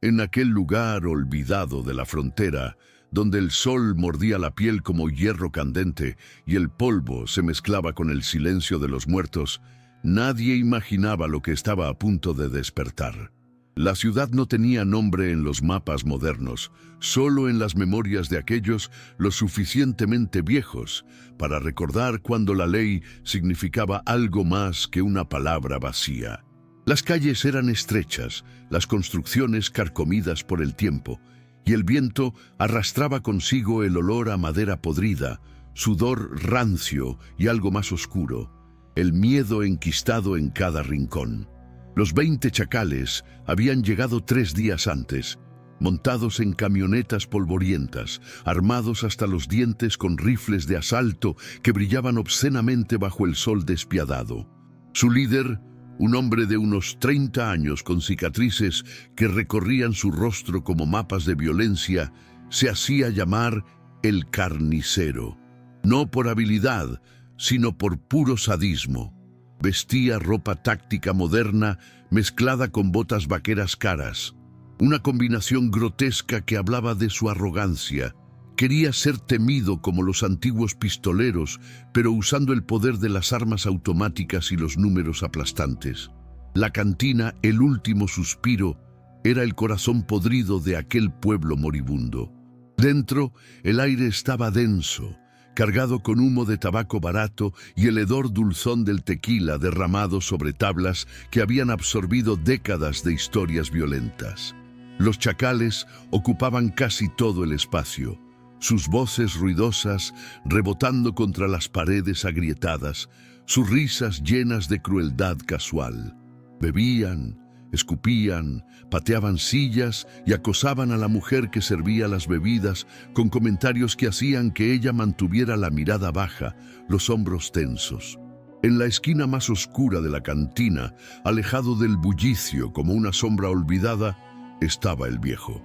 En aquel lugar olvidado de la frontera, donde el sol mordía la piel como hierro candente y el polvo se mezclaba con el silencio de los muertos, nadie imaginaba lo que estaba a punto de despertar. La ciudad no tenía nombre en los mapas modernos, solo en las memorias de aquellos lo suficientemente viejos para recordar cuando la ley significaba algo más que una palabra vacía. Las calles eran estrechas, las construcciones carcomidas por el tiempo, y el viento arrastraba consigo el olor a madera podrida, sudor rancio y algo más oscuro, el miedo enquistado en cada rincón. Los 20 chacales habían llegado 3 días antes, montados en camionetas polvorientas, armados hasta los dientes con rifles de asalto que brillaban obscenamente bajo el sol despiadado. Su líder, un hombre de unos 30 años con cicatrices que recorrían su rostro como mapas de violencia, se hacía llamar el Carnicero, no por habilidad, sino por puro sadismo. Vestía ropa táctica moderna mezclada con botas vaqueras caras, una combinación grotesca que hablaba de su arrogancia. Quería ser temido como los antiguos pistoleros, pero usando el poder de las armas automáticas y los números aplastantes. La cantina, el último suspiro, era el corazón podrido de aquel pueblo moribundo. Dentro, el aire estaba denso, cargado con humo de tabaco barato y el hedor dulzón del tequila derramado sobre tablas que habían absorbido décadas de historias violentas. Los chacales ocupaban casi todo el espacio, sus voces ruidosas rebotando contra las paredes agrietadas, sus risas llenas de crueldad casual. Bebían, escupían, pateaban sillas y acosaban a la mujer que servía las bebidas con comentarios que hacían que ella mantuviera la mirada baja, los hombros tensos. En la esquina más oscura de la cantina, alejado del bullicio como una sombra olvidada, estaba el viejo.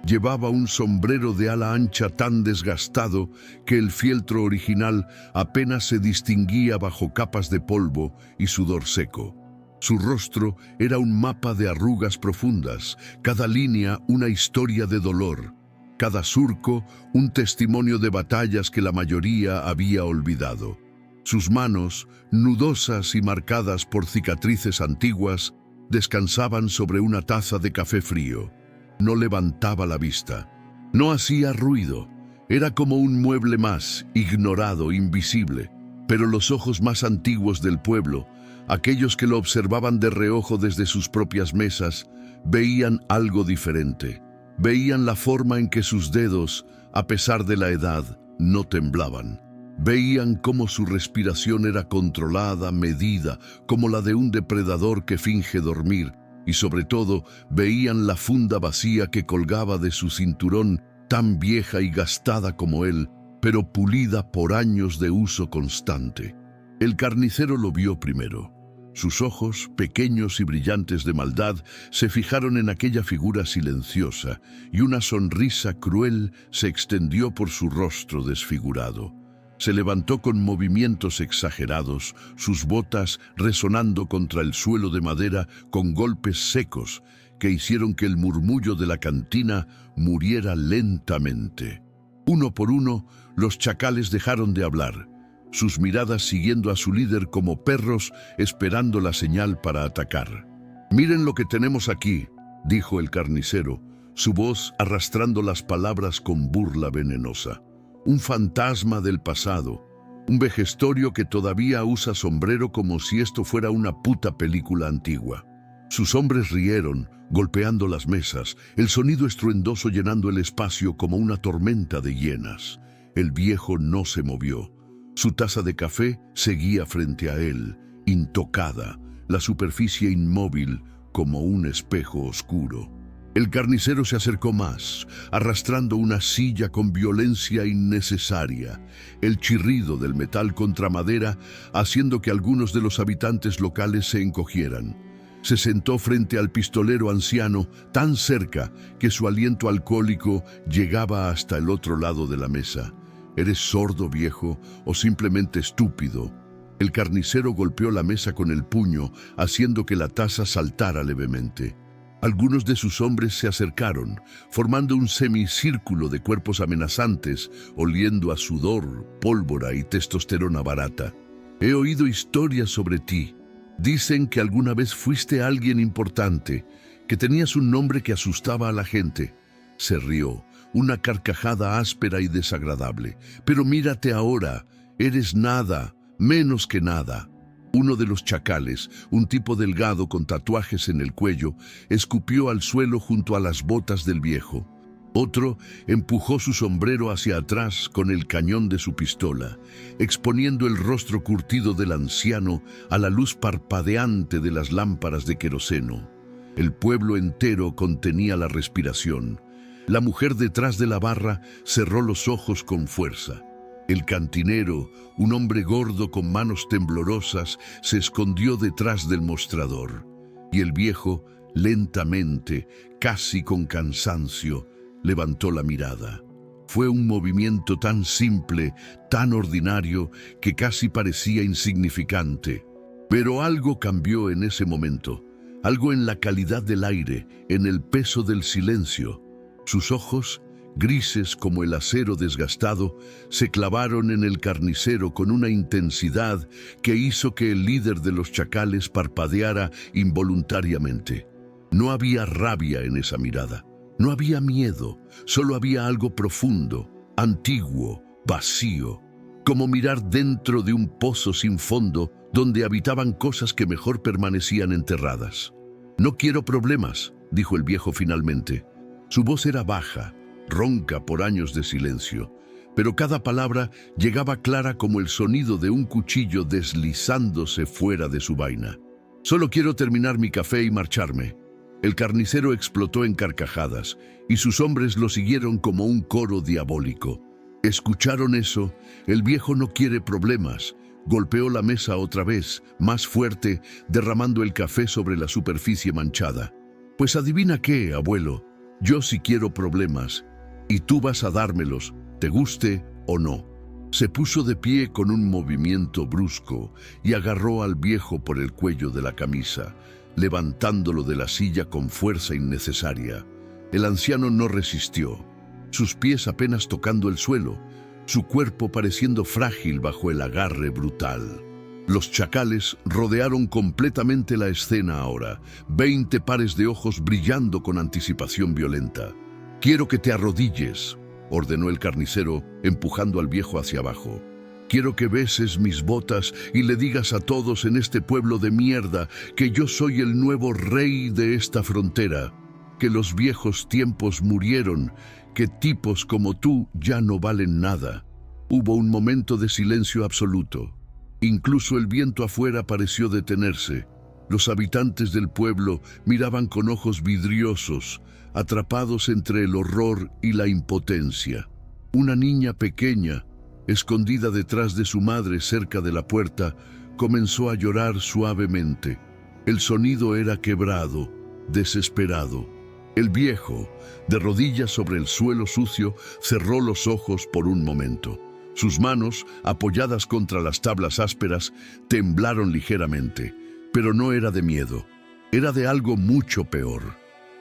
Llevaba un sombrero de ala ancha tan desgastado que el fieltro original apenas se distinguía bajo capas de polvo y sudor seco. Su rostro era un mapa de arrugas profundas, cada línea una historia de dolor, cada surco un testimonio de batallas que la mayoría había olvidado. Sus manos, nudosas y marcadas por cicatrices antiguas, descansaban sobre una taza de café frío. No levantaba la vista. No hacía ruido. Era como un mueble más, ignorado, invisible. Pero los ojos más antiguos del pueblo, aquellos que lo observaban de reojo desde sus propias mesas, veían algo diferente. Veían la forma en que sus dedos, a pesar de la edad, no temblaban. Veían cómo su respiración era controlada, medida, como la de un depredador que finge dormir, y sobre todo veían la funda vacía que colgaba de su cinturón, tan vieja y gastada como él, pero pulida por años de uso constante. El carnicero lo vio primero. Sus ojos, pequeños y brillantes de maldad, se fijaron en aquella figura silenciosa, y una sonrisa cruel se extendió por su rostro desfigurado. Se levantó con movimientos exagerados, sus botas resonando contra el suelo de madera con golpes secos que hicieron que el murmullo de la cantina muriera lentamente. Uno por uno, los chacales dejaron de hablar, sus miradas siguiendo a su líder como perros esperando la señal para atacar. «Miren lo que tenemos aquí», dijo el carnicero, su voz arrastrando las palabras con burla venenosa. Un fantasma del pasado, un vejestorio que todavía usa sombrero como si esto fuera una puta película antigua. Sus hombres rieron, golpeando las mesas, el sonido estruendoso llenando el espacio como una tormenta de hienas. El viejo no se movió. Su taza de café seguía frente a él, intocada, la superficie inmóvil como un espejo oscuro. El carnicero se acercó más, arrastrando una silla con violencia innecesaria, el chirrido del metal contra madera haciendo que algunos de los habitantes locales se encogieran. Se sentó frente al pistolero anciano, tan cerca que su aliento alcohólico llegaba hasta el otro lado de la mesa. ¿Eres sordo, viejo, o simplemente estúpido? El carnicero golpeó la mesa con el puño, haciendo que la taza saltara levemente. Algunos de sus hombres se acercaron, formando un semicírculo de cuerpos amenazantes, oliendo a sudor, pólvora y testosterona barata. He oído historias sobre ti. Dicen que alguna vez fuiste alguien importante, que tenías un nombre que asustaba a la gente. Se rió, una carcajada áspera y desagradable. Pero mírate ahora, eres nada, menos que nada. Uno de los chacales, un tipo delgado con tatuajes en el cuello, escupió al suelo junto a las botas del viejo. Otro empujó su sombrero hacia atrás con el cañón de su pistola, exponiendo el rostro curtido del anciano a la luz parpadeante de las lámparas de queroseno. El pueblo entero contenía la respiración. La mujer detrás de la barra cerró los ojos con fuerza. El cantinero, un hombre gordo con manos temblorosas, se escondió detrás del mostrador. Y el viejo, lentamente, casi con cansancio, levantó la mirada. Fue un movimiento tan simple, tan ordinario, que casi parecía insignificante. Pero algo cambió en ese momento. Algo en la calidad del aire, en el peso del silencio. Sus ojos, grises como el acero desgastado, se clavaron en el carnicero con una intensidad que hizo que el líder de los chacales parpadeara involuntariamente. No había rabia en esa mirada, no había miedo, solo había algo profundo, antiguo, vacío, como mirar dentro de un pozo sin fondo donde habitaban cosas que mejor permanecían enterradas. «No quiero problemas», dijo el viejo finalmente. Su voz era baja, ronca por años de silencio, pero cada palabra llegaba clara como el sonido de un cuchillo deslizándose fuera de su vaina. «Solo quiero terminar mi café y marcharme». El carnicero explotó en carcajadas, y sus hombres lo siguieron como un coro diabólico. ¿Escucharon eso? El viejo no quiere problemas. Golpeó la mesa otra vez, más fuerte, derramando el café sobre la superficie manchada. «Pues adivina qué, abuelo. Yo sí quiero problemas, y tú vas a dármelos, te guste o no». Se puso de pie con un movimiento brusco y agarró al viejo por el cuello de la camisa, levantándolo de la silla con fuerza innecesaria. El anciano no resistió, sus pies apenas tocando el suelo, su cuerpo pareciendo frágil bajo el agarre brutal. Los chacales rodearon completamente la escena ahora, 20 pares de ojos brillando con anticipación violenta. «Quiero que te arrodilles», ordenó el carnicero, empujando al viejo hacia abajo. «Quiero que beses mis botas y le digas a todos en este pueblo de mierda que yo soy el nuevo rey de esta frontera, que los viejos tiempos murieron, que tipos como tú ya no valen nada». Hubo un momento de silencio absoluto. Incluso el viento afuera pareció detenerse. Los habitantes del pueblo miraban con ojos vidriosos, atrapados entre el horror y la impotencia. Una niña pequeña, escondida detrás de su madre cerca de la puerta, comenzó a llorar suavemente. El sonido era quebrado, desesperado. El viejo, de rodillas sobre el suelo sucio, cerró los ojos por un momento. Sus manos, apoyadas contra las tablas ásperas, temblaron ligeramente, pero no era de miedo. Era de algo mucho peor.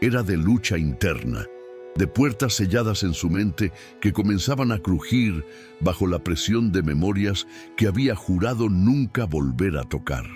Era de lucha interna, de puertas selladas en su mente que comenzaban a crujir bajo la presión de memorias que había jurado nunca volver a tocar.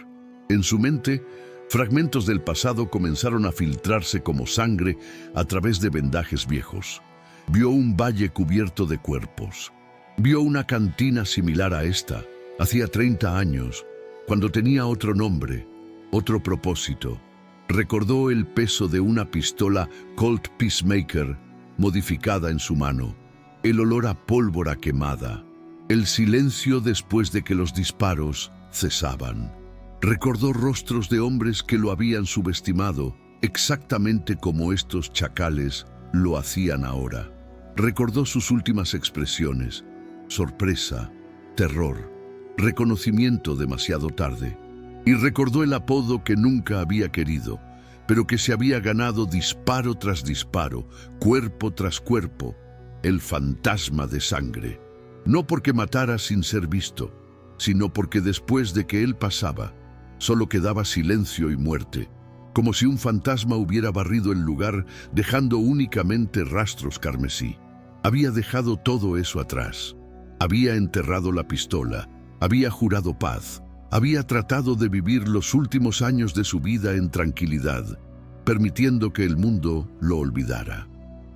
En su mente, fragmentos del pasado comenzaron a filtrarse como sangre a través de vendajes viejos. Vio un valle cubierto de cuerpos. Vio una cantina similar a esta, hacía 30 años, cuando tenía otro nombre, otro propósito. Recordó el peso de una pistola Colt Peacemaker modificada en su mano, el olor a pólvora quemada, el silencio después de que los disparos cesaban. Recordó rostros de hombres que lo habían subestimado, exactamente como estos chacales lo hacían ahora. Recordó sus últimas expresiones: sorpresa, terror, reconocimiento demasiado tarde. Y recordó el apodo que nunca había querido, pero que se había ganado disparo tras disparo, cuerpo tras cuerpo: el fantasma de sangre. No porque matara sin ser visto, sino porque después de que él pasaba, solo quedaba silencio y muerte, como si un fantasma hubiera barrido el lugar, dejando únicamente rastros carmesí. Había dejado todo eso atrás. Había enterrado la pistola, había jurado paz, había tratado de vivir los últimos años de su vida en tranquilidad, permitiendo que el mundo lo olvidara.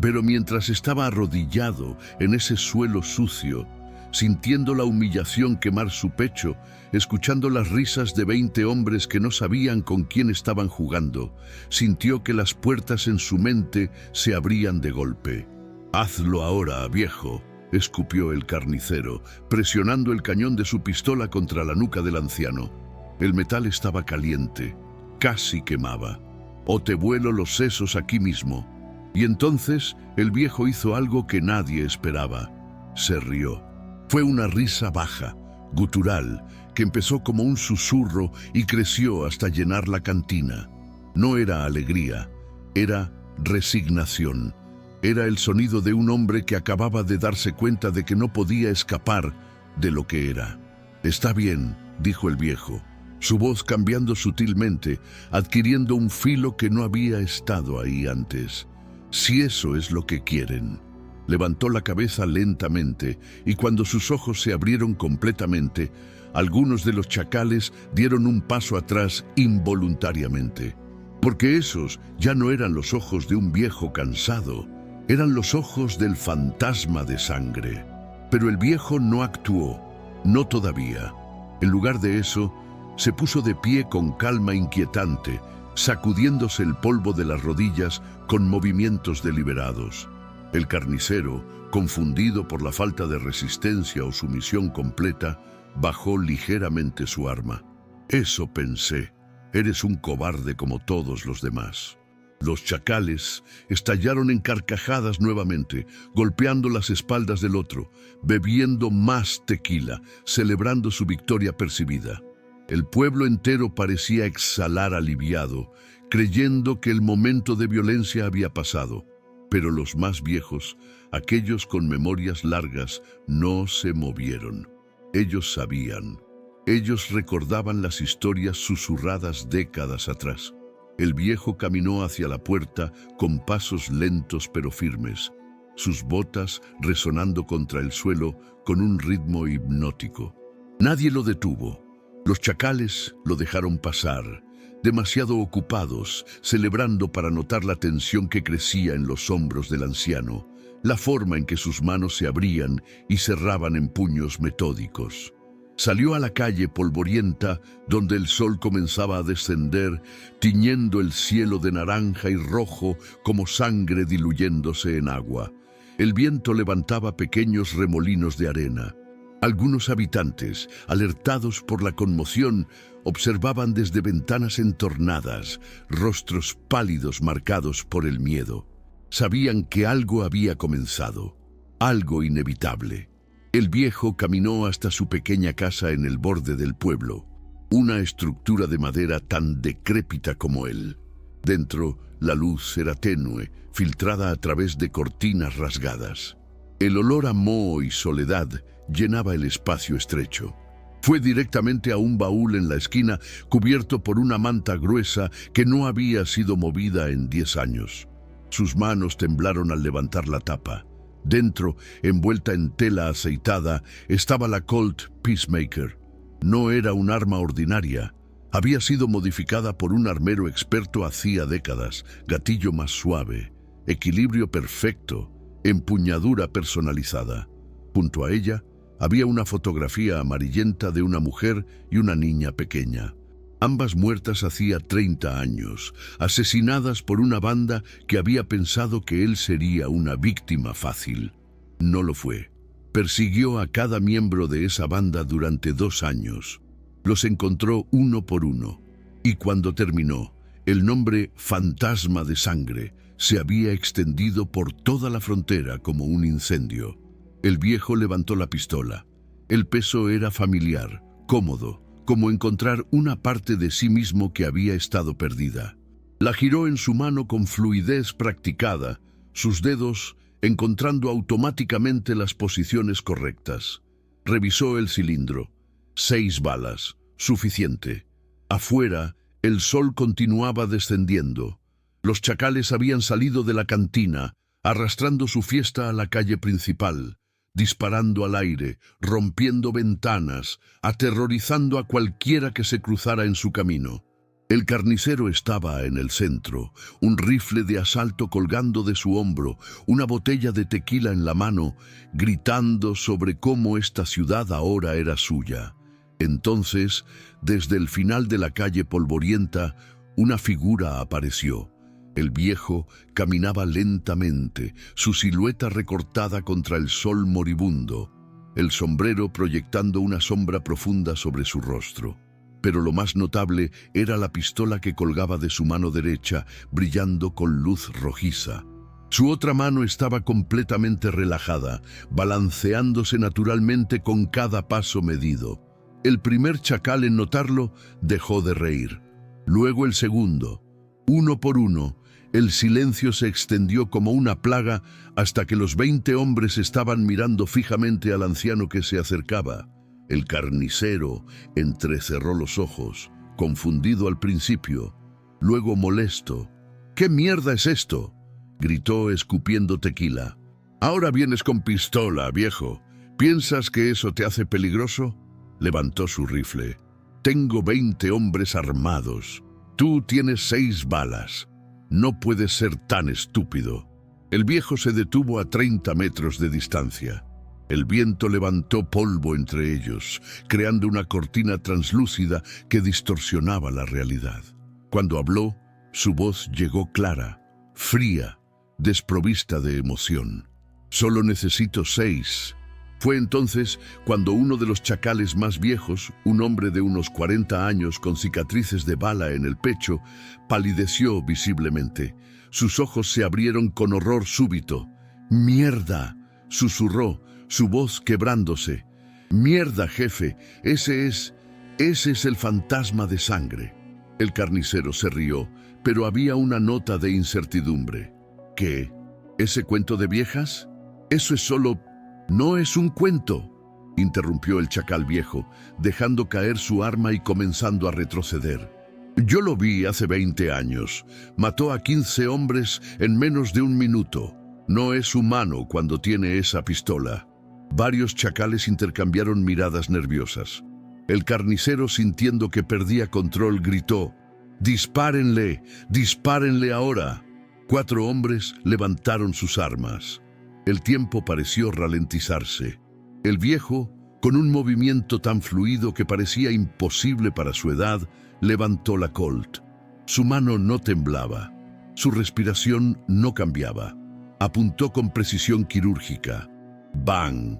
Pero mientras estaba arrodillado en ese suelo sucio, sintiendo la humillación quemar su pecho, escuchando las risas de 20 hombres que no sabían con quién estaban jugando, sintió que las puertas en su mente se abrían de golpe. «Hazlo ahora, viejo», escupió el carnicero, presionando el cañón de su pistola contra la nuca del anciano. El metal estaba caliente, casi quemaba. «O te vuelo los sesos aquí mismo». Y entonces el viejo hizo algo que nadie esperaba. Se rió. Fue una risa baja, gutural, que empezó como un susurro y creció hasta llenar la cantina. No era alegría, era resignación. Era el sonido de un hombre que acababa de darse cuenta de que no podía escapar de lo que era. «Está bien», dijo el viejo, su voz cambiando sutilmente, adquiriendo un filo que no había estado ahí antes. «Si eso es lo que quieren». Levantó la cabeza lentamente y cuando sus ojos se abrieron completamente, algunos de los chacales dieron un paso atrás involuntariamente. Porque esos ya no eran los ojos de un viejo cansado, eran los ojos del fantasma de sangre. Pero el viejo no actuó, no todavía. En lugar de eso, se puso de pie con calma inquietante, sacudiéndose el polvo de las rodillas con movimientos deliberados. El carnicero, confundido por la falta de resistencia o sumisión completa, bajó ligeramente su arma. «Eso pensé, eres un cobarde como todos los demás». Los chacales estallaron en carcajadas nuevamente, golpeando las espaldas del otro, bebiendo más tequila, celebrando su victoria percibida. El pueblo entero parecía exhalar aliviado, creyendo que el momento de violencia había pasado. Pero los más viejos, aquellos con memorias largas, no se movieron. Ellos sabían. Ellos recordaban las historias susurradas décadas atrás. El viejo caminó hacia la puerta con pasos lentos pero firmes, sus botas resonando contra el suelo con un ritmo hipnótico. Nadie lo detuvo. Los chacales lo dejaron pasar, demasiado ocupados, celebrando para notar la tensión que crecía en los hombros del anciano, la forma en que sus manos se abrían y cerraban en puños metódicos. Salió a la calle polvorienta, donde el sol comenzaba a descender, tiñendo el cielo de naranja y rojo como sangre diluyéndose en agua. El viento levantaba pequeños remolinos de arena. Algunos habitantes, alertados por la conmoción, observaban desde ventanas entornadas, rostros pálidos marcados por el miedo. Sabían que algo había comenzado, algo inevitable. El viejo caminó hasta su pequeña casa en el borde del pueblo, una estructura de madera tan decrépita como él. Dentro, la luz era tenue, filtrada a través de cortinas rasgadas. El olor a moho y soledad llenaba el espacio estrecho. Fue directamente a un baúl en la esquina, cubierto por una manta gruesa que no había sido movida en 10 años. Sus manos temblaron al levantar la tapa. Dentro, envuelta en tela aceitada, estaba la Colt Peacemaker. No era un arma ordinaria. Había sido modificada por un armero experto hacía décadas. Gatillo más suave, equilibrio perfecto, empuñadura personalizada. Junto a ella, había una fotografía amarillenta de una mujer y una niña pequeña. Ambas muertas hacía 30 años, asesinadas por una banda que había pensado que él sería una víctima fácil. No lo fue. Persiguió a cada miembro de esa banda durante 2 años. Los encontró uno por uno. Y cuando terminó, el nombre Fantasma de Sangre se había extendido por toda la frontera como un incendio. El viejo levantó la pistola. El peso era familiar, cómodo, como encontrar una parte de sí mismo que había estado perdida. La giró en su mano con fluidez practicada, sus dedos encontrando automáticamente las posiciones correctas. Revisó el cilindro. 6 balas, suficiente. Afuera, El sol continuaba descendiendo. Los chacales habían salido de la cantina, arrastrando su fiesta a la calle principal, disparando al aire, rompiendo ventanas, aterrorizando a cualquiera que se cruzara en su camino. El carnicero estaba en el centro, un rifle de asalto colgando de su hombro, una botella de tequila en la mano, gritando sobre cómo esta ciudad ahora era suya. Entonces, desde el final de la calle polvorienta, una figura apareció. El viejo caminaba lentamente, su silueta recortada contra el sol moribundo, el sombrero proyectando una sombra profunda sobre su rostro. Pero lo más notable era la pistola que colgaba de su mano derecha, brillando con luz rojiza. Su otra mano estaba completamente relajada, balanceándose naturalmente con cada paso medido. El primer chacal en notarlo dejó de reír. Luego el segundo. Uno por uno, el silencio se extendió como una plaga hasta que los 20 hombres estaban mirando fijamente al anciano que se acercaba. El carnicero entrecerró los ojos, confundido al principio, luego molesto. «¿Qué mierda es esto?», gritó escupiendo tequila. «Ahora vienes con pistola, viejo. ¿Piensas que eso te hace peligroso?». Levantó su rifle. «Tengo 20 hombres armados. Tú tienes 6 balas. No puedes ser tan estúpido». El viejo se detuvo a 30 metros de distancia. El viento levantó polvo entre ellos, creando una cortina translúcida que distorsionaba la realidad. Cuando habló, su voz llegó clara, fría, desprovista de emoción. «Solo necesito 6». Fue entonces cuando uno de los chacales más viejos, un hombre de unos 40 años con cicatrices de bala en el pecho, palideció visiblemente. Sus ojos se abrieron con horror súbito. «¡Mierda!», susurró, su voz quebrándose. «¡Mierda, jefe! Ese es el fantasma de sangre». El carnicero se rió, pero había una nota de incertidumbre. «¿Qué? ¿Ese cuento de viejas? Eso es solo... «No es un cuento», interrumpió el chacal viejo, dejando caer su arma y comenzando a retroceder. «Yo lo vi hace 20 años. Mató a 15 hombres en menos de un minuto. No es humano cuando tiene esa pistola». Varios chacales intercambiaron miradas nerviosas. El carnicero, sintiendo que perdía control, gritó: «¡Dispárenle! ¡Dispárenle ahora!». 4 hombres levantaron sus armas. El tiempo pareció ralentizarse. El viejo, con un movimiento tan fluido que parecía imposible para su edad, levantó la Colt. Su mano no temblaba. Su respiración no cambiaba. Apuntó con precisión quirúrgica. ¡Bang!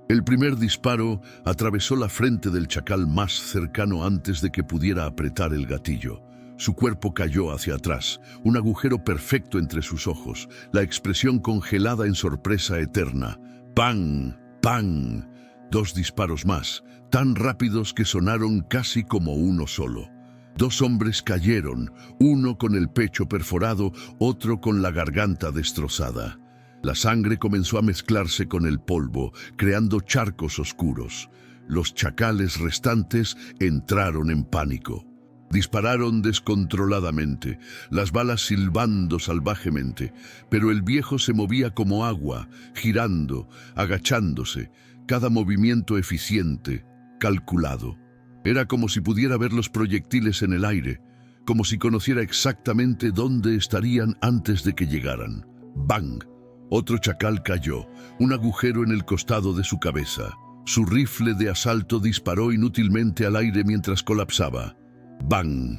El primer disparo atravesó la frente del chacal más cercano antes de que pudiera apretar el gatillo. Su cuerpo cayó hacia atrás, un agujero perfecto entre sus ojos, la expresión congelada en sorpresa eterna. ¡Pam! ¡Pam! 2 disparos más, tan rápidos que sonaron casi como uno solo. 2 hombres cayeron, uno con el pecho perforado, otro con la garganta destrozada. La sangre comenzó a mezclarse con el polvo, creando charcos oscuros. Los chacales restantes entraron en pánico. Dispararon descontroladamente, las balas silbando salvajemente, pero el viejo se movía como agua, girando, agachándose, cada movimiento eficiente, calculado. Era como si pudiera ver los proyectiles en el aire, como si conociera exactamente dónde estarían antes de que llegaran. ¡Bang! Otro chacal cayó, un agujero en el costado de su cabeza. Su rifle de asalto disparó inútilmente al aire mientras colapsaba. ¡Bang!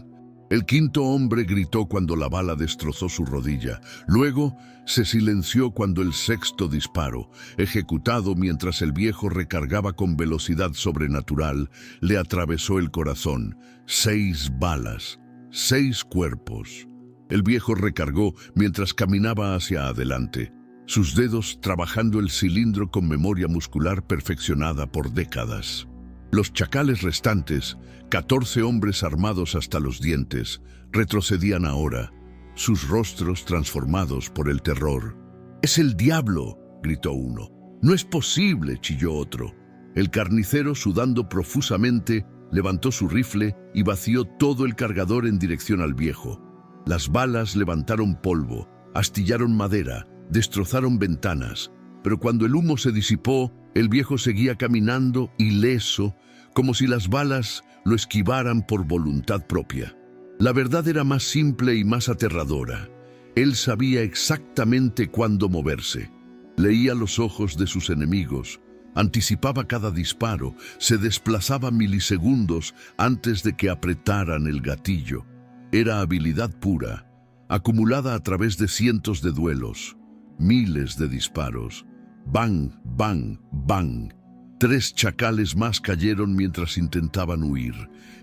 El 5.º hombre gritó cuando la bala destrozó su rodilla. Luego se silenció cuando el 6.º disparo, ejecutado mientras el viejo recargaba con velocidad sobrenatural, le atravesó el corazón. 6 balas, 6 cuerpos. El viejo recargó mientras caminaba hacia adelante, sus dedos trabajando el cilindro con memoria muscular perfeccionada por décadas. Los chacales restantes, 14 hombres armados hasta los dientes, retrocedían ahora, sus rostros transformados por el terror. «¡Es el diablo!», gritó uno. «¡No es posible!», chilló otro. El carnicero, sudando profusamente, levantó su rifle y vació todo el cargador en dirección al viejo. Las balas levantaron polvo, astillaron madera, destrozaron ventanas, pero cuando el humo se disipó, el viejo seguía caminando ileso, como si las balas lo esquivaran por voluntad propia. La verdad era más simple y más aterradora. Él sabía exactamente cuándo moverse. Leía los ojos de sus enemigos, anticipaba cada disparo, se desplazaba milisegundos antes de que apretaran el gatillo. Era habilidad pura, acumulada a través de cientos de duelos, miles de disparos. Bang, bang, bang. 3 chacales más cayeron mientras intentaban huir.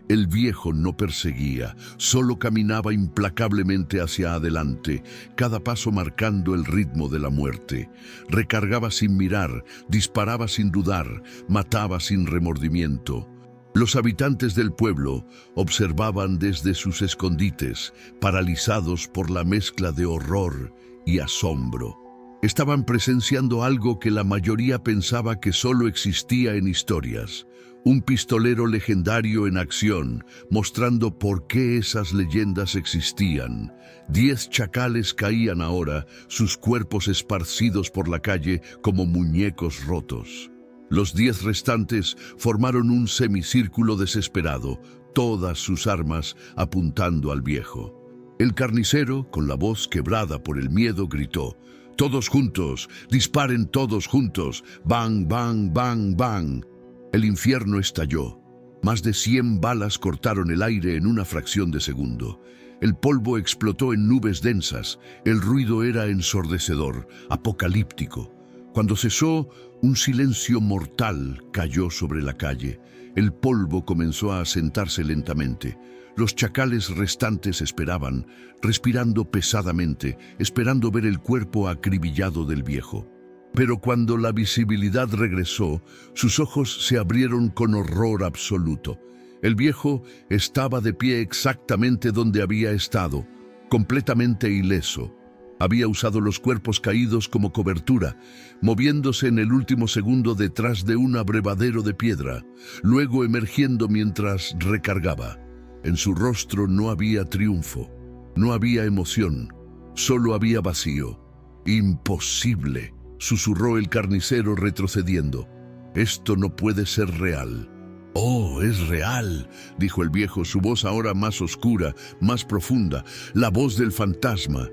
El viejo no perseguía, solo caminaba implacablemente hacia adelante, cada paso marcando el ritmo de la muerte. Recargaba sin mirar, disparaba sin dudar, mataba sin remordimiento. Los habitantes del pueblo observaban desde sus escondites, paralizados por la mezcla de horror y asombro. Estaban presenciando algo que la mayoría pensaba que solo existía en historias. Un pistolero legendario en acción, mostrando por qué esas leyendas existían. 10 chacales caían ahora, sus cuerpos esparcidos por la calle como muñecos rotos. Los 10 restantes formaron un semicírculo desesperado, todas sus armas apuntando al viejo. El carnicero, con la voz quebrada por el miedo, gritó: «Todos juntos, disparen todos juntos, bang, bang, bang, bang». El infierno estalló. Más de 100 balas cortaron el aire en una fracción de segundo. El polvo explotó en nubes densas. El ruido era ensordecedor, apocalíptico. Cuando cesó, un silencio mortal cayó sobre la calle. El polvo comenzó a asentarse lentamente. Los chacales restantes esperaban, respirando pesadamente, esperando ver el cuerpo acribillado del viejo. Pero cuando la visibilidad regresó, sus ojos se abrieron con horror absoluto. El viejo estaba de pie exactamente donde había estado, completamente ileso. Había usado los cuerpos caídos como cobertura, moviéndose en el último segundo detrás de un abrevadero de piedra, luego emergiendo mientras recargaba. En su rostro no había triunfo, no había emoción, solo había vacío. «Imposible», susurró el carnicero retrocediendo. «Esto no puede ser real». «Oh, es real», dijo el viejo, su voz ahora más oscura, más profunda, la voz del fantasma.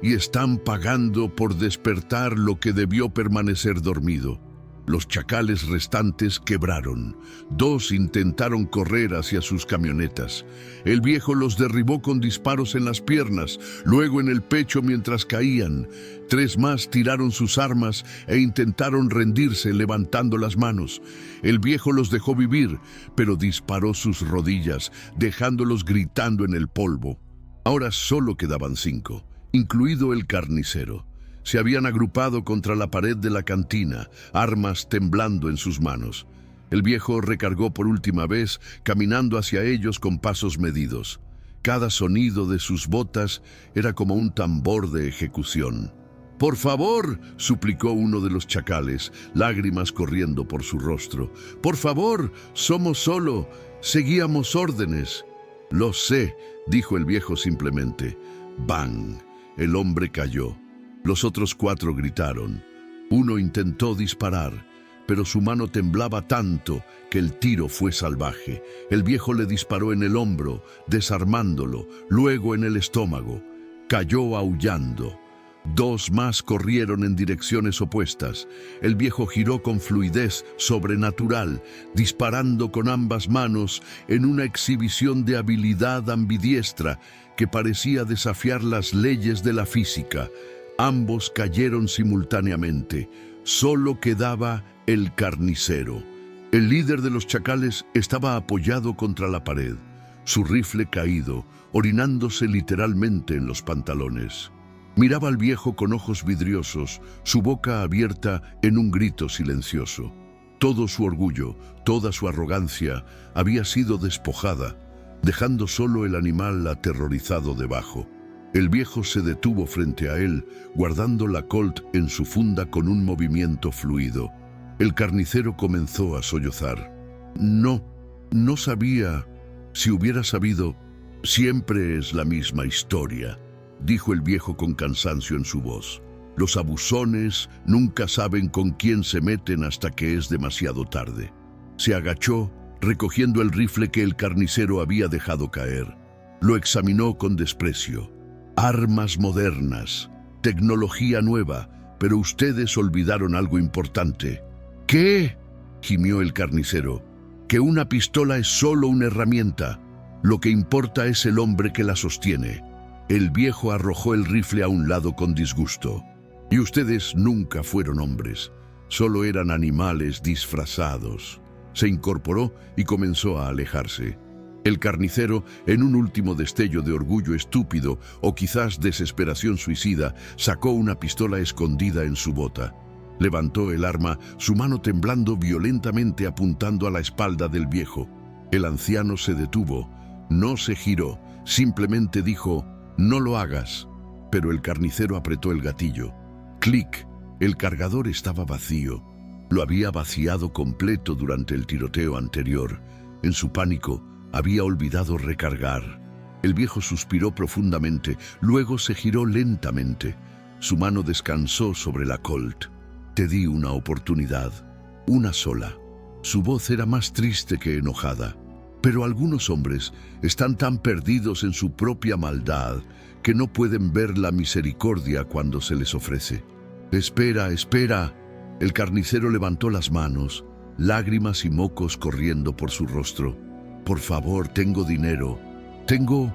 «Y están pagando por despertar lo que debió permanecer dormido». Los chacales restantes quebraron. 2 intentaron correr hacia sus camionetas. El viejo los derribó con disparos en las piernas, luego en el pecho mientras caían. 3 más tiraron sus armas e intentaron rendirse levantando las manos. El viejo los dejó vivir, pero disparó sus rodillas, dejándolos gritando en el polvo. Ahora solo quedaban 5, incluido el carnicero. Se habían agrupado contra la pared de la cantina, armas temblando en sus manos. El viejo recargó por última vez, caminando hacia ellos con pasos medidos. Cada sonido de sus botas era como un tambor de ejecución. «Por favor», suplicó uno de los chacales, lágrimas corriendo por su rostro. «Por favor, somos solo, seguíamos órdenes». «Lo sé», dijo el viejo simplemente. «Bang». El hombre cayó. Los otros 4 gritaron. Uno intentó disparar, pero su mano temblaba tanto que el tiro fue salvaje. El viejo le disparó en el hombro, desarmándolo, luego en el estómago. Cayó aullando. 2 más corrieron en direcciones opuestas. El viejo giró con fluidez sobrenatural, disparando con ambas manos en una exhibición de habilidad ambidiestra que parecía desafiar las leyes de la física. Ambos cayeron simultáneamente. Solo quedaba el carnicero. El líder de los chacales estaba apoyado contra la pared, su rifle caído, orinándose literalmente en los pantalones. Miraba al viejo con ojos vidriosos, su boca abierta en un grito silencioso. Todo su orgullo, toda su arrogancia había sido despojada, dejando solo el animal aterrorizado debajo. El viejo se detuvo frente a él, guardando la Colt en su funda con un movimiento fluido. El carnicero comenzó a sollozar. «No», No sabía. Si hubiera sabido, siempre es la misma historia, dijo el viejo con cansancio en su voz. Los abusones nunca saben con quién se meten hasta que es demasiado tarde. Se agachó, recogiendo el rifle que el carnicero había dejado caer. Lo examinó con desprecio. Armas modernas, tecnología nueva, pero ustedes olvidaron algo importante. ¿Qué?, gimió el carnicero. Que una pistola es solo una herramienta. Lo que importa es el hombre que la sostiene. El viejo arrojó el rifle a un lado con disgusto. Y ustedes nunca fueron hombres, solo eran animales disfrazados. Se incorporó y comenzó a alejarse. El carnicero, en un último destello de orgullo estúpido o quizás desesperación suicida, sacó una pistola escondida en su bota. Levantó el arma, su mano temblando violentamente apuntando a la espalda del viejo. El anciano se detuvo, no se giró, simplemente dijo, «No lo hagas». Pero el carnicero apretó el gatillo. Clic, el cargador estaba vacío. Lo había vaciado completo durante el tiroteo anterior. En su pánico, había olvidado recargar. El viejo suspiró profundamente, luego se giró lentamente. Su mano descansó sobre la Colt. «Te di una oportunidad, una sola». Su voz era más triste que enojada. Pero algunos hombres están tan perdidos en su propia maldad que no pueden ver la misericordia cuando se les ofrece. «Espera, espera». El carnicero levantó las manos, lágrimas y mocos corriendo por su rostro. «Por favor, tengo dinero. Tengo...»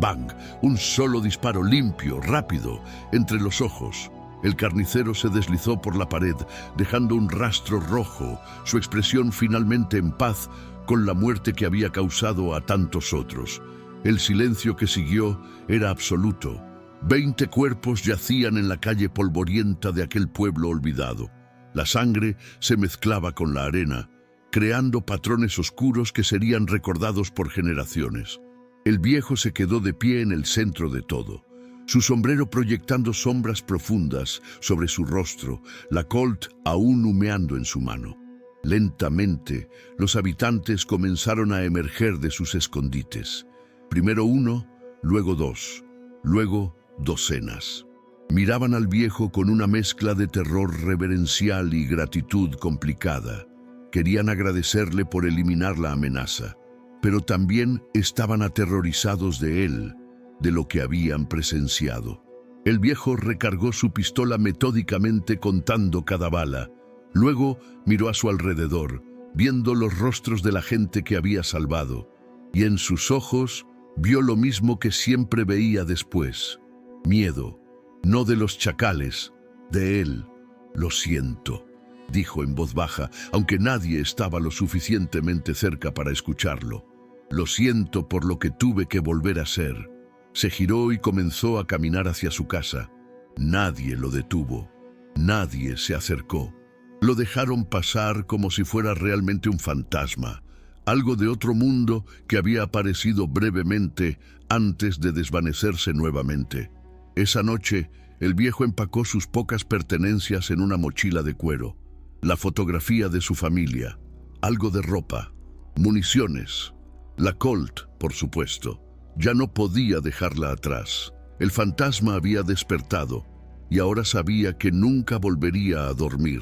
¡Bang! Un solo disparo limpio, rápido, entre los ojos. El carnicero se deslizó por la pared, dejando un rastro rojo, su expresión finalmente en paz con la muerte que había causado a tantos otros. El silencio que siguió era absoluto. 20 cuerpos yacían en la calle polvorienta de aquel pueblo olvidado. La sangre se mezclaba con la arena, creando patrones oscuros que serían recordados por generaciones. El viejo se quedó de pie en el centro de todo, su sombrero proyectando sombras profundas sobre su rostro, la Colt aún humeando en su mano. Lentamente, los habitantes comenzaron a emerger de sus escondites. Primero uno, luego dos, luego docenas. Miraban al viejo con una mezcla de terror reverencial y gratitud complicada. Querían agradecerle por eliminar la amenaza, pero también estaban aterrorizados de él, de lo que habían presenciado. El viejo recargó su pistola metódicamente contando cada bala. Luego miró a su alrededor, viendo los rostros de la gente que había salvado, y en sus ojos vio lo mismo que siempre veía después. Miedo, no de los chacales, de él. «Lo siento», dijo en voz baja, aunque nadie estaba lo suficientemente cerca para escucharlo. «Lo siento por lo que tuve que volver a ser». Se giró y comenzó a caminar hacia su casa. Nadie lo detuvo. Nadie se acercó. Lo dejaron pasar como si fuera realmente un fantasma, algo de otro mundo que había aparecido brevemente antes de desvanecerse nuevamente. Esa noche, el viejo empacó sus pocas pertenencias en una mochila de cuero. La fotografía de su familia, algo de ropa, municiones, la Colt, por supuesto. Ya no podía dejarla atrás. El fantasma había despertado y ahora sabía que nunca volvería a dormir.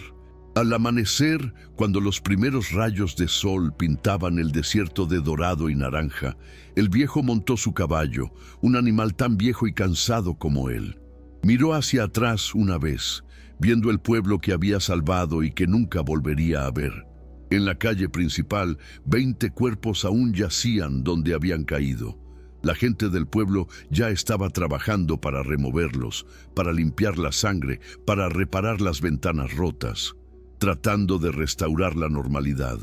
Al amanecer, cuando los primeros rayos de sol pintaban el desierto de dorado y naranja, el viejo montó su caballo, un animal tan viejo y cansado como él. Miró hacia atrás una vez, viendo el pueblo que había salvado y que nunca volvería a ver. En la calle principal, 20 cuerpos aún yacían donde habían caído. La gente del pueblo ya estaba trabajando para removerlos, para limpiar la sangre, para reparar las ventanas rotas, tratando de restaurar la normalidad.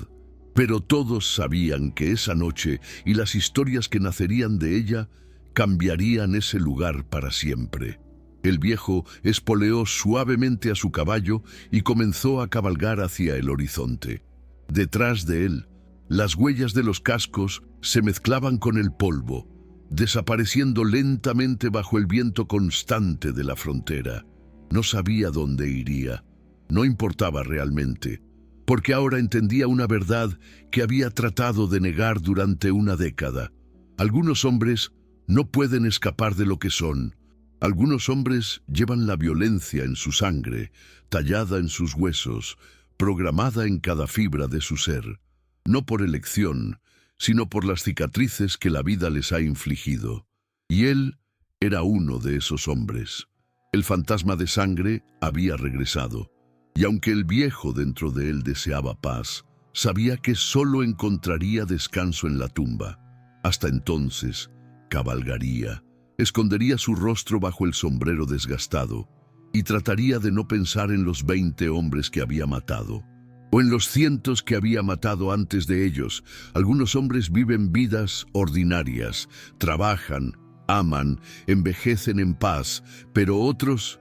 Pero todos sabían que esa noche y las historias que nacerían de ella cambiarían ese lugar para siempre. El viejo espoleó suavemente a su caballo y comenzó a cabalgar hacia el horizonte. Detrás de él, las huellas de los cascos se mezclaban con el polvo, desapareciendo lentamente bajo el viento constante de la frontera. No sabía dónde iría. No importaba realmente. porque ahora entendía una verdad que había tratado de negar durante una década. Algunos hombres no pueden escapar de lo que son. Algunos hombres llevan la violencia en su sangre, tallada en sus huesos, programada en cada fibra de su ser, no por elección, sino por las cicatrices que la vida les ha infligido. Y él era uno de esos hombres. El fantasma de sangre había regresado, y aunque el viejo dentro de él deseaba paz, sabía que solo encontraría descanso en la tumba. Hasta entonces, cabalgaría, escondería su rostro bajo el sombrero desgastado y trataría de no pensar en los 20 hombres que había matado, o en los cientos que había matado antes de ellos. Algunos hombres viven vidas ordinarias, trabajan, aman, envejecen en paz, pero otros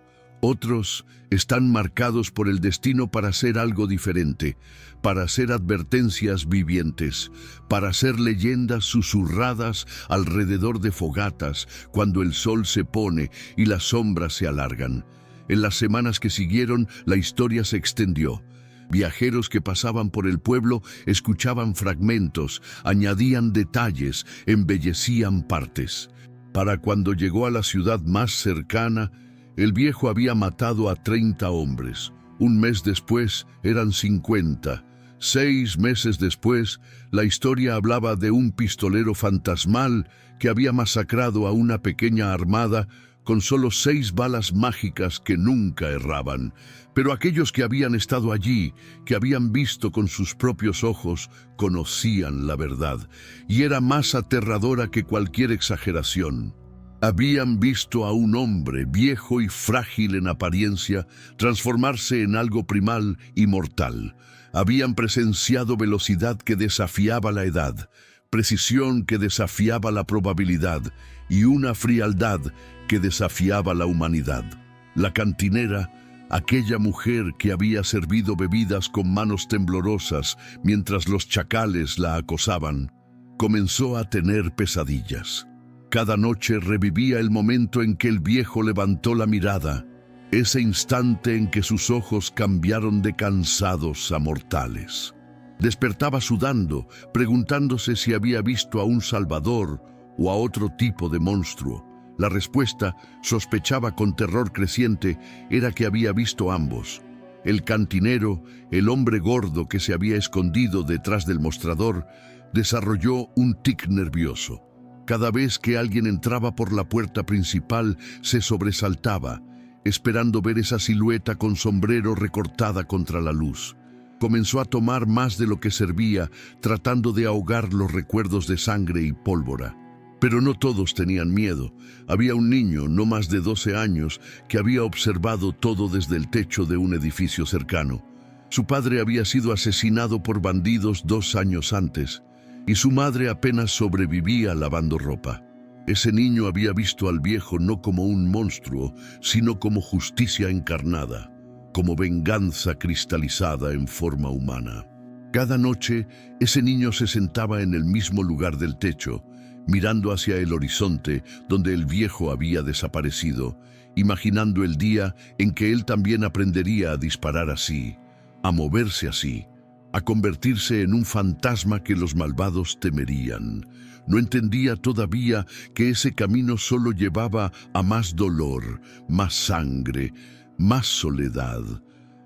están marcados por el destino para ser algo diferente, para ser advertencias vivientes, para ser leyendas susurradas alrededor de fogatas cuando el sol se pone y las sombras se alargan. En las semanas que siguieron, la historia se extendió. Viajeros que pasaban por el pueblo escuchaban fragmentos, añadían detalles, embellecían partes. Para cuando llegó a la ciudad más cercana, el viejo había matado a 30 hombres. Un mes después eran 50. 6 meses después, la historia hablaba de un pistolero fantasmal que había masacrado a una pequeña armada con solo 6 balas mágicas que nunca erraban. Pero aquellos que habían estado allí, que habían visto con sus propios ojos, conocían la verdad, y era más aterradora que cualquier exageración. Habían visto a un hombre viejo y frágil en apariencia transformarse en algo primal y mortal. Habían presenciado velocidad que desafiaba la edad, precisión que desafiaba la probabilidad y una frialdad que desafiaba la humanidad. La cantinera, aquella mujer que había servido bebidas con manos temblorosas mientras los chacales la acosaban, comenzó a tener pesadillas. Cada noche revivía el momento en que el viejo levantó la mirada, ese instante en que sus ojos cambiaron de cansados a mortales. Despertaba sudando, preguntándose si había visto a un salvador o a otro tipo de monstruo. La respuesta, sospechaba con terror creciente, era que había visto ambos. El cantinero, el hombre gordo que se había escondido detrás del mostrador, desarrolló un tic nervioso. Cada vez que alguien entraba por la puerta principal, se sobresaltaba, esperando ver esa silueta con sombrero recortada contra la luz. Comenzó a tomar más de lo que servía, tratando de ahogar los recuerdos de sangre y pólvora. Pero no todos tenían miedo. Había un niño, no más de 12 años, que había observado todo desde el techo de un edificio cercano. Su padre había sido asesinado por bandidos 2 años antes, y su madre apenas sobrevivía lavando ropa. Ese niño había visto al viejo no como un monstruo, sino como justicia encarnada, como venganza cristalizada en forma humana. Cada noche, ese niño se sentaba en el mismo lugar del techo, mirando hacia el horizonte donde el viejo había desaparecido, imaginando el día en que él también aprendería a disparar así, a moverse así, a convertirse en un fantasma que los malvados temerían. No entendía todavía que ese camino solo llevaba a más dolor, más sangre, más soledad.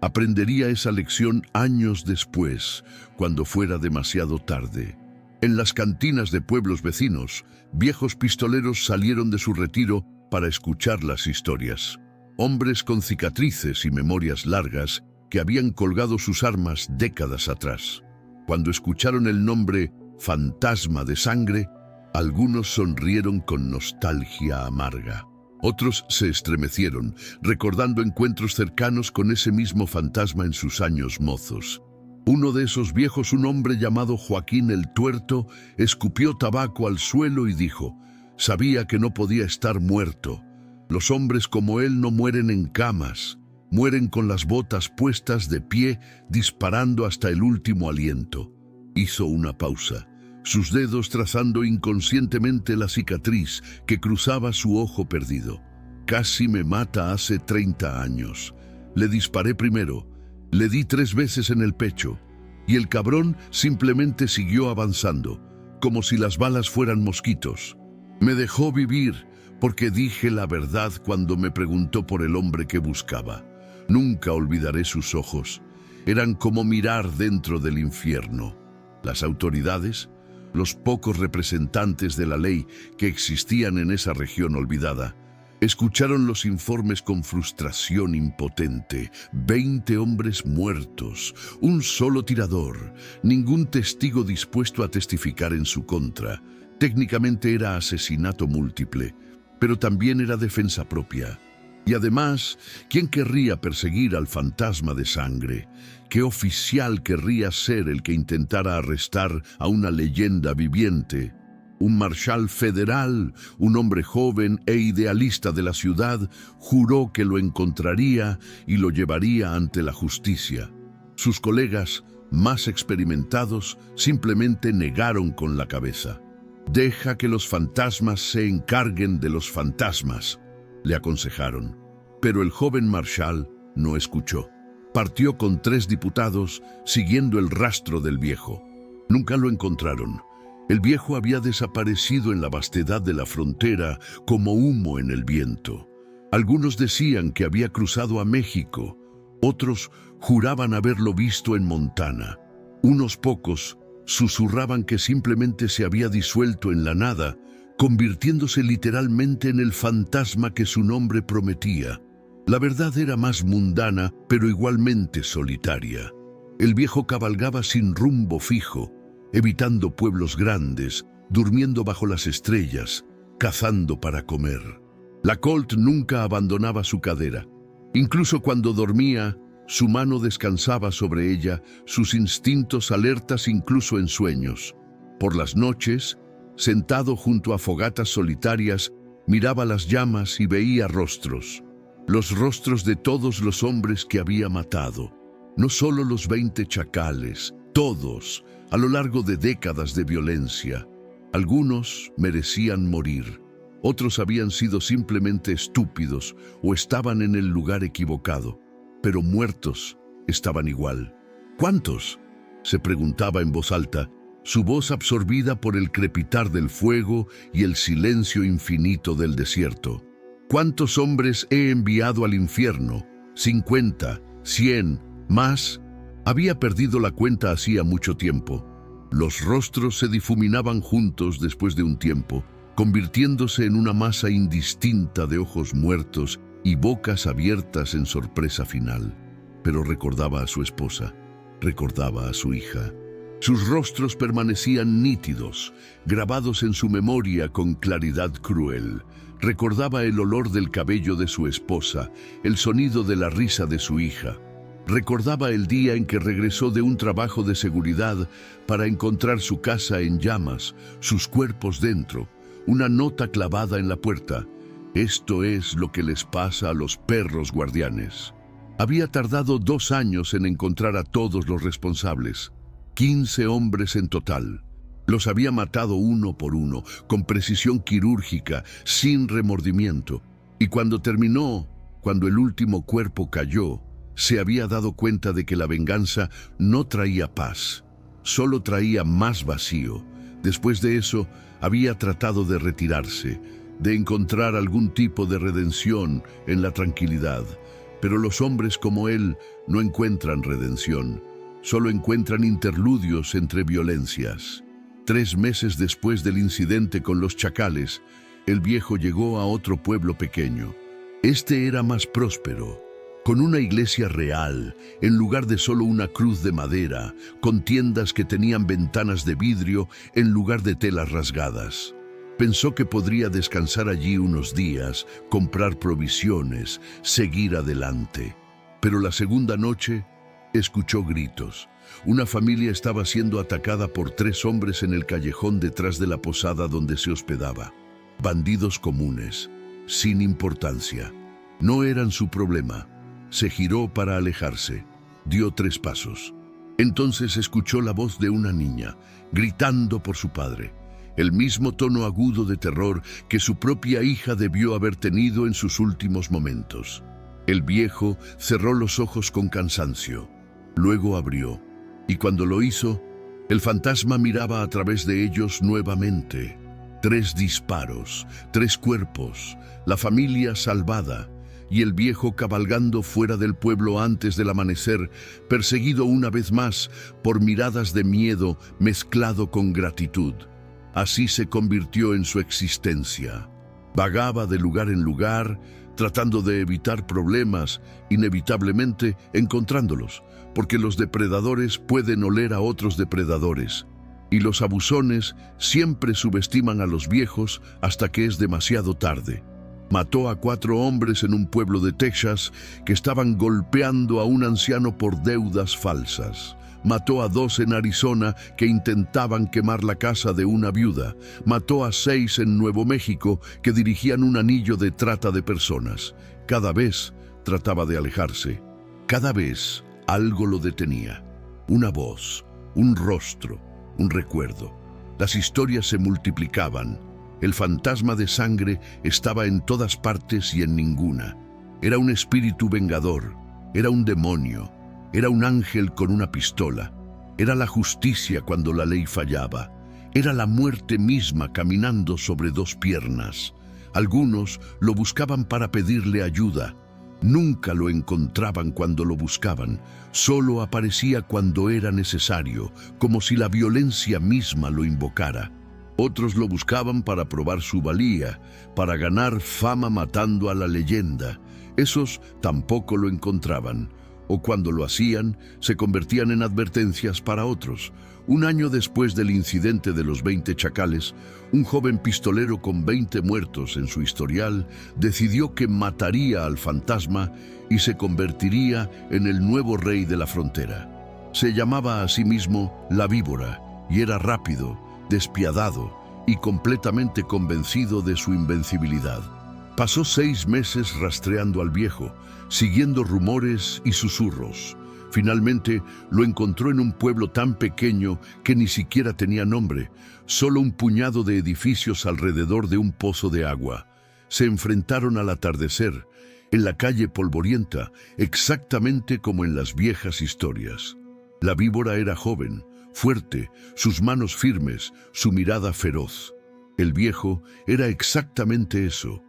Aprendería esa lección años después, cuando fuera demasiado tarde. En las cantinas de pueblos vecinos, viejos pistoleros salieron de su retiro para escuchar las historias. Hombres con cicatrices y memorias largas que habían colgado sus armas décadas atrás. Cuando escucharon el nombre Fantasma de Sangre, algunos sonrieron con nostalgia amarga. Otros se estremecieron, recordando encuentros cercanos con ese mismo fantasma en sus años mozos. Uno de esos viejos, un hombre llamado Joaquín el Tuerto, escupió tabaco al suelo y dijo: «Sabía que no podía estar muerto. Los hombres como él no mueren en camas, mueren con las botas puestas de pie, disparando hasta el último aliento». Hizo una pausa, sus dedos trazando inconscientemente la cicatriz que cruzaba su ojo perdido. «Casi me mata hace 30 años. Le disparé primero. Le di 3 veces en el pecho. y el cabrón simplemente siguió avanzando, como si las balas fueran mosquitos. Me dejó vivir porque dije la verdad cuando me preguntó por el hombre que buscaba. Nunca olvidaré sus ojos. Eran como mirar dentro del infierno. Las autoridades, los pocos representantes de la ley que existían en esa región olvidada, escucharon los informes con frustración impotente. 20 hombres muertos, un solo tirador, ningún testigo dispuesto a testificar en su contra. Técnicamente era asesinato múltiple, pero también era defensa propia. Y además, ¿quién querría perseguir al fantasma de sangre? ¿Qué oficial querría ser el que intentara arrestar a una leyenda viviente? Un marshal federal, un hombre joven e idealista de la ciudad, juró que lo encontraría y lo llevaría ante la justicia. Sus colegas, más experimentados, simplemente negaron con la cabeza. «Deja que los fantasmas se encarguen de los fantasmas», le aconsejaron. Pero el joven marshal no escuchó. Partió con 3 diputados, siguiendo el rastro del viejo. Nunca lo encontraron. El viejo había desaparecido en la vastedad de la frontera como humo en el viento. Algunos decían que había cruzado a México, otros juraban haberlo visto en Montana. Unos pocos susurraban que simplemente se había disuelto en la nada, convirtiéndose literalmente en el fantasma que su nombre prometía. La verdad era más mundana, pero igualmente solitaria. El viejo cabalgaba sin rumbo fijo, evitando pueblos grandes, durmiendo bajo las estrellas, cazando para comer. La Colt nunca abandonaba su cadera. Incluso cuando dormía, su mano descansaba sobre ella, sus instintos alertas incluso en sueños. Por las noches, sentado junto a fogatas solitarias, miraba las llamas y veía rostros. Los rostros de todos los hombres que había matado. No solo los 20 chacales, todos, a lo largo de décadas de violencia. Algunos merecían morir. Otros habían sido simplemente estúpidos o estaban en el lugar equivocado. Pero muertos estaban igual. ¿Cuántos?, se preguntaba en voz alta, su voz absorbida por el crepitar del fuego y el silencio infinito del desierto. ¿Cuántos hombres he enviado al infierno? 50, 100, más. Había perdido la cuenta hacía mucho tiempo. Los rostros se difuminaban juntos después de un tiempo, convirtiéndose en una masa indistinta de ojos muertos y bocas abiertas en sorpresa final. Pero recordaba a su esposa, recordaba a su hija. Sus rostros permanecían nítidos, grabados en su memoria con claridad cruel. Recordaba el olor del cabello de su esposa, el sonido de la risa de su hija. Recordaba el día en que regresó de un trabajo de seguridad para encontrar su casa en llamas, sus cuerpos dentro, una nota clavada en la puerta. Esto es lo que les pasa a los perros guardianes. Había tardado 2 años en encontrar a todos los responsables. 15 hombres en total. Los había matado uno por uno, con precisión quirúrgica, sin remordimiento. Y cuando terminó, cuando el último cuerpo cayó, se había dado cuenta de que la venganza no traía paz, solo traía más vacío. Después de eso, había tratado de retirarse, de encontrar algún tipo de redención en la tranquilidad. Pero los hombres como él no encuentran redención, solo encuentran interludios entre violencias. 3 meses después del incidente con los chacales, el viejo llegó a otro pueblo pequeño. Este era más próspero, con una iglesia real, en lugar de solo una cruz de madera, con tiendas que tenían ventanas de vidrio en lugar de telas rasgadas. Pensó que podría descansar allí unos días, comprar provisiones, seguir adelante. Pero la segunda noche, escuchó gritos. Una familia estaba siendo atacada por 3 hombres en el callejón detrás de la posada donde se hospedaba. Bandidos comunes, sin importancia. No eran su problema. Se giró para alejarse. Dio 3 pasos. Entonces escuchó la voz de una niña, gritando por su padre. El mismo tono agudo de terror que su propia hija debió haber tenido en sus últimos momentos. El viejo cerró los ojos con cansancio. Luego abrió. Y cuando lo hizo, el fantasma miraba a través de ellos nuevamente. 3 disparos, 3 cuerpos, la familia salvada y el viejo cabalgando fuera del pueblo antes del amanecer, perseguido una vez más por miradas de miedo mezclado con gratitud. Así se convirtió en su existencia. Vagaba de lugar en lugar, tratando de evitar problemas, inevitablemente encontrándolos, porque los depredadores pueden oler a otros depredadores, y los abusones siempre subestiman a los viejos hasta que es demasiado tarde. Mató a 4 hombres en un pueblo de Texas que estaban golpeando a un anciano por deudas falsas. Mató a 2 en Arizona que intentaban quemar la casa de una viuda. Mató a 6 en Nuevo México que dirigían un anillo de trata de personas. Cada vez trataba de alejarse. Cada vez algo lo detenía. Una voz, un rostro, un recuerdo. Las historias se multiplicaban. El fantasma de sangre estaba en todas partes y en ninguna. Era un espíritu vengador, era un demonio, era un ángel con una pistola, era la justicia cuando la ley fallaba, era la muerte misma caminando sobre 2 piernas. Algunos lo buscaban para pedirle ayuda. Nunca lo encontraban cuando lo buscaban, solo aparecía cuando era necesario, como si la violencia misma lo invocara. Otros lo buscaban para probar su valía, para ganar fama matando a la leyenda. Esos tampoco lo encontraban, o cuando lo hacían, se convertían en advertencias para otros. Un año después del incidente de los 20 chacales, un joven pistolero con 20 muertos en su historial decidió que mataría al fantasma y se convertiría en el nuevo rey de la frontera. Se llamaba a sí mismo La Víbora y era rápido, despiadado y completamente convencido de su invencibilidad. Pasó 6 meses rastreando al viejo, siguiendo rumores y susurros. Finalmente lo encontró en un pueblo tan pequeño que ni siquiera tenía nombre, solo un puñado de edificios alrededor de un pozo de agua. Se enfrentaron al atardecer, en la calle polvorienta, exactamente como en las viejas historias. La víbora era joven, fuerte, sus manos firmes, su mirada feroz. El viejo era exactamente eso,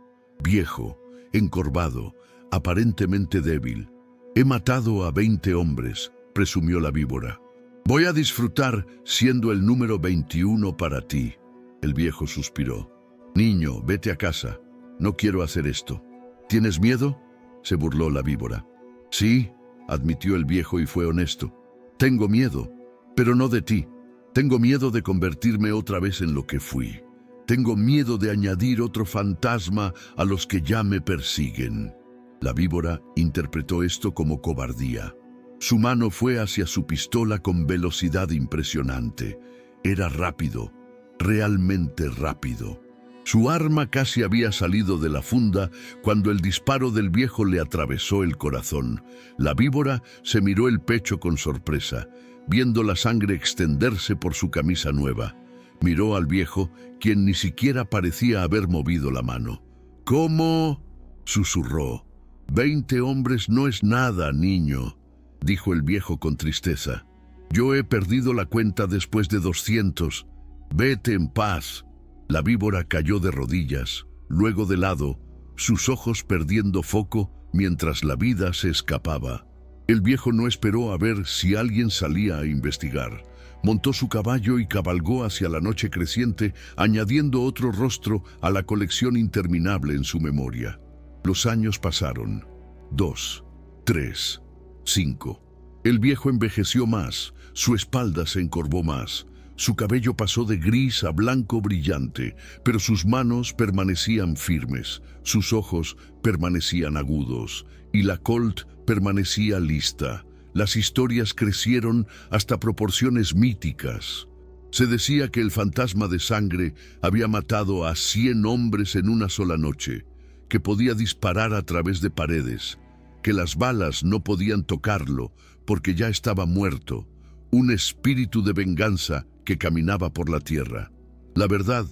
viejo, encorvado, aparentemente débil. He matado a 20 hombres, presumió la víbora. Voy a disfrutar siendo el número 21 para ti. El viejo suspiró. Niño, vete a casa. No quiero hacer esto. ¿Tienes miedo?, se burló la víbora. Sí, admitió el viejo y fue honesto. Tengo miedo, pero no de ti. Tengo miedo de convertirme otra vez en lo que fui. Tengo miedo de añadir otro fantasma a los que ya me persiguen. La víbora interpretó esto como cobardía. Su mano fue hacia su pistola con velocidad impresionante. Era rápido, realmente rápido. Su arma casi había salido de la funda cuando el disparo del viejo le atravesó el corazón. La víbora se miró el pecho con sorpresa, viendo la sangre extenderse por su camisa nueva. Miró al viejo, quien ni siquiera parecía haber movido la mano. ¿Cómo?, susurró. 20 hombres no es nada, niño, dijo el viejo con tristeza. Yo he perdido la cuenta después de 200. Vete en paz. La víbora cayó de rodillas, luego de lado, sus ojos perdiendo foco mientras la vida se escapaba. El viejo no esperó a ver si alguien salía a investigar. Montó su caballo y cabalgó hacia la noche creciente, añadiendo otro rostro a la colección interminable en su memoria. Los años pasaron. 2, 3, 5. El viejo envejeció más, su espalda se encorvó más. Su cabello pasó de gris a blanco brillante, pero sus manos permanecían firmes, sus ojos permanecían agudos, y la Colt permanecía lista. Las historias crecieron hasta proporciones míticas. Se decía que el fantasma de sangre había matado a 100 hombres en una sola noche, que podía disparar a través de paredes, que las balas no podían tocarlo porque ya estaba muerto, un espíritu de venganza que caminaba por la tierra. La verdad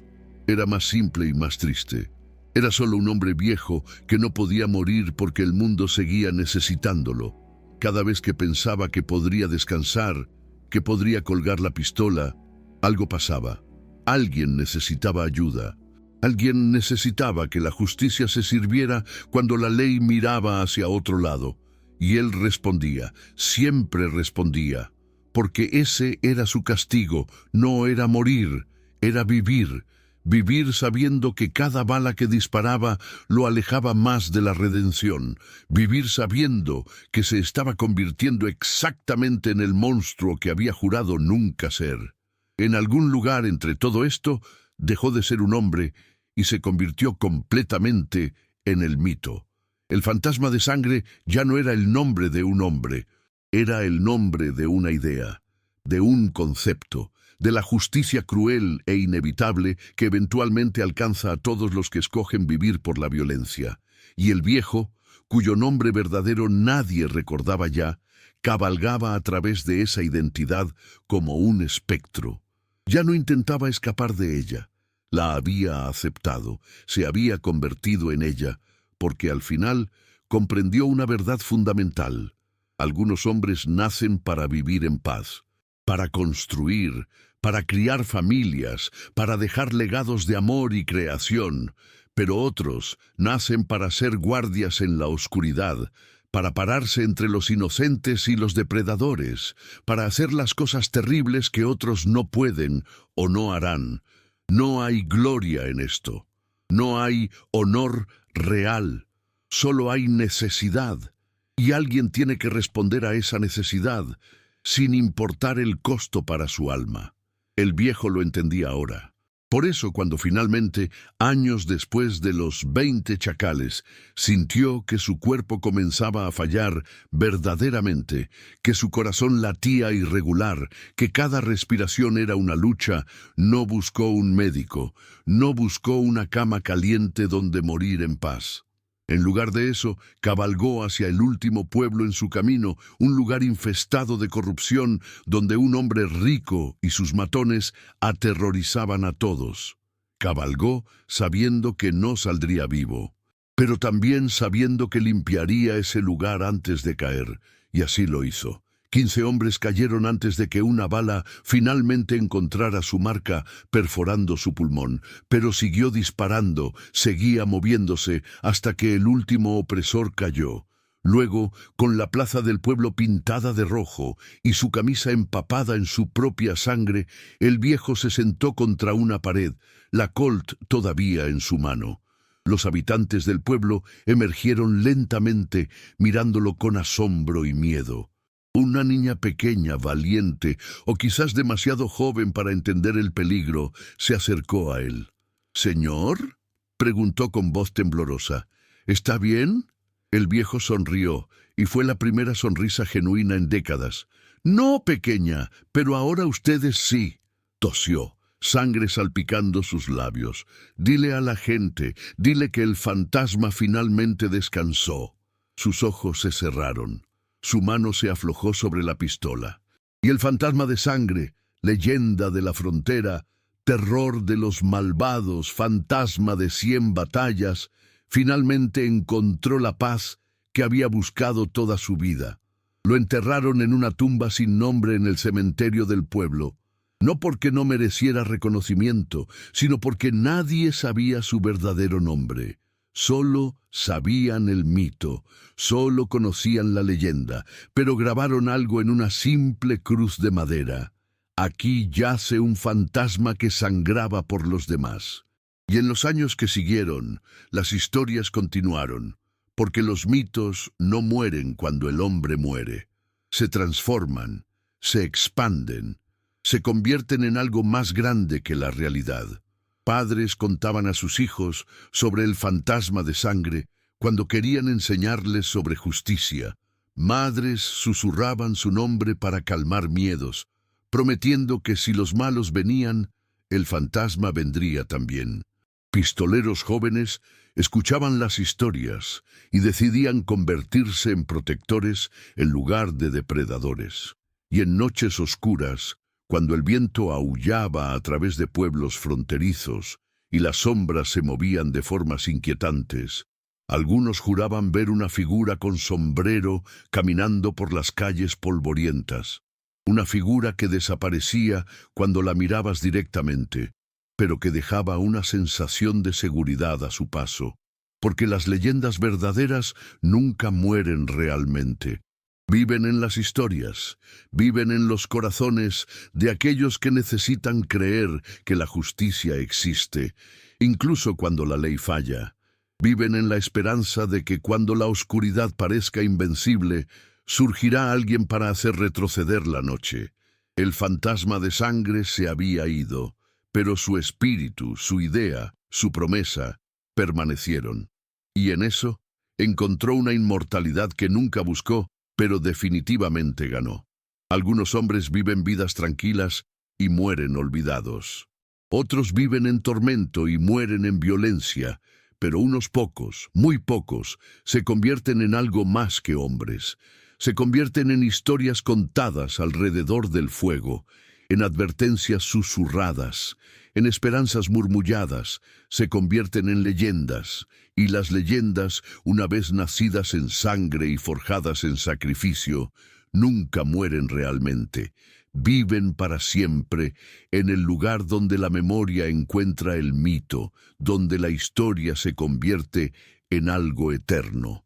era más simple y más triste. Era solo un hombre viejo que no podía morir porque el mundo seguía necesitándolo. Cada vez que pensaba que podría descansar, que podría colgar la pistola, algo pasaba. Alguien necesitaba ayuda. Alguien necesitaba que la justicia se sirviera cuando la ley miraba hacia otro lado. Y él respondía, siempre respondía, porque ese era su castigo, no era morir, era vivir. Vivir sabiendo que cada bala que disparaba lo alejaba más de la redención. Vivir sabiendo que se estaba convirtiendo exactamente en el monstruo que había jurado nunca ser. En algún lugar entre todo esto, dejó de ser un hombre y se convirtió completamente en el mito. El fantasma de sangre ya no era el nombre de un hombre, era el nombre de una idea, de un concepto, de la justicia cruel e inevitable que eventualmente alcanza a todos los que escogen vivir por la violencia. Y el viejo, cuyo nombre verdadero nadie recordaba ya, cabalgaba a través de esa identidad como un espectro. Ya no intentaba escapar de ella, la había aceptado, se había convertido en ella, porque al final comprendió una verdad fundamental. Algunos hombres nacen para vivir en paz, para construir, para criar familias, para dejar legados de amor y creación, pero otros nacen para ser guardias en la oscuridad, para pararse entre los inocentes y los depredadores, para hacer las cosas terribles que otros no pueden o no harán. No hay gloria en esto, no hay honor real, solo hay necesidad, y alguien tiene que responder a esa necesidad, sin importar el costo para su alma. El viejo lo entendía ahora. Por eso, cuando finalmente, años después de los 20 chacales, sintió que su cuerpo comenzaba a fallar verdaderamente, que su corazón latía irregular, que cada respiración era una lucha, no buscó un médico, no buscó una cama caliente donde morir en paz. En lugar de eso, cabalgó hacia el último pueblo en su camino, un lugar infestado de corrupción, donde un hombre rico y sus matones aterrorizaban a todos. Cabalgó sabiendo que no saldría vivo, pero también sabiendo que limpiaría ese lugar antes de caer, y así lo hizo. 15 hombres cayeron antes de que una bala finalmente encontrara su marca perforando su pulmón, pero siguió disparando, seguía moviéndose hasta que el último opresor cayó. Luego, con la plaza del pueblo pintada de rojo y su camisa empapada en su propia sangre, el viejo se sentó contra una pared, la Colt todavía en su mano. Los habitantes del pueblo emergieron lentamente, mirándolo con asombro y miedo. Una niña pequeña, valiente, o quizás demasiado joven para entender el peligro, se acercó a él. «¿Señor?», preguntó con voz temblorosa. «¿Está bien?». El viejo sonrió, y fue la primera sonrisa genuina en décadas. «No, pequeña, pero ahora ustedes sí», tosió, sangre salpicando sus labios. «Dile a la gente, dile que el fantasma finalmente descansó». Sus ojos se cerraron. Su mano se aflojó sobre la pistola. Y el fantasma de sangre, leyenda de la frontera, terror de los malvados, fantasma de 100 batallas, finalmente encontró la paz que había buscado toda su vida. Lo enterraron en una tumba sin nombre en el cementerio del pueblo, no porque no mereciera reconocimiento, sino porque nadie sabía su verdadero nombre. Solo sabían el mito, solo conocían la leyenda, pero grabaron algo en una simple cruz de madera. Aquí yace un fantasma que sangraba por los demás. Y en los años que siguieron, las historias continuaron, porque los mitos no mueren cuando el hombre muere. Se transforman, se expanden, se convierten en algo más grande que la realidad. Padres contaban a sus hijos sobre el fantasma de sangre cuando querían enseñarles sobre justicia. Madres susurraban su nombre para calmar miedos, prometiendo que si los malos venían, el fantasma vendría también. Pistoleros jóvenes escuchaban las historias y decidían convertirse en protectores en lugar de depredadores. Y en noches oscuras, cuando el viento aullaba a través de pueblos fronterizos y las sombras se movían de formas inquietantes, algunos juraban ver una figura con sombrero caminando por las calles polvorientas. una figura que desaparecía cuando la mirabas directamente, pero que dejaba una sensación de seguridad a su paso, porque las leyendas verdaderas nunca mueren realmente. Viven en las historias, viven en los corazones de aquellos que necesitan creer que la justicia existe, incluso cuando la ley falla. Viven en la esperanza de que cuando la oscuridad parezca invencible, surgirá alguien para hacer retroceder la noche. El fantasma de sangre se había ido, pero su espíritu, su idea, su promesa, permanecieron. Y en eso encontró una inmortalidad que nunca buscó, pero definitivamente ganó. Algunos hombres viven vidas tranquilas y mueren olvidados. Otros viven en tormento y mueren en violencia, pero unos pocos, muy pocos, se convierten en algo más que hombres. Se convierten en historias contadas alrededor del fuego, en advertencias susurradas, en esperanzas murmulladas, se convierten en leyendas, y las leyendas, una vez nacidas en sangre y forjadas en sacrificio, nunca mueren realmente. Viven para siempre en el lugar donde la memoria encuentra el mito, donde la historia se convierte en algo eterno.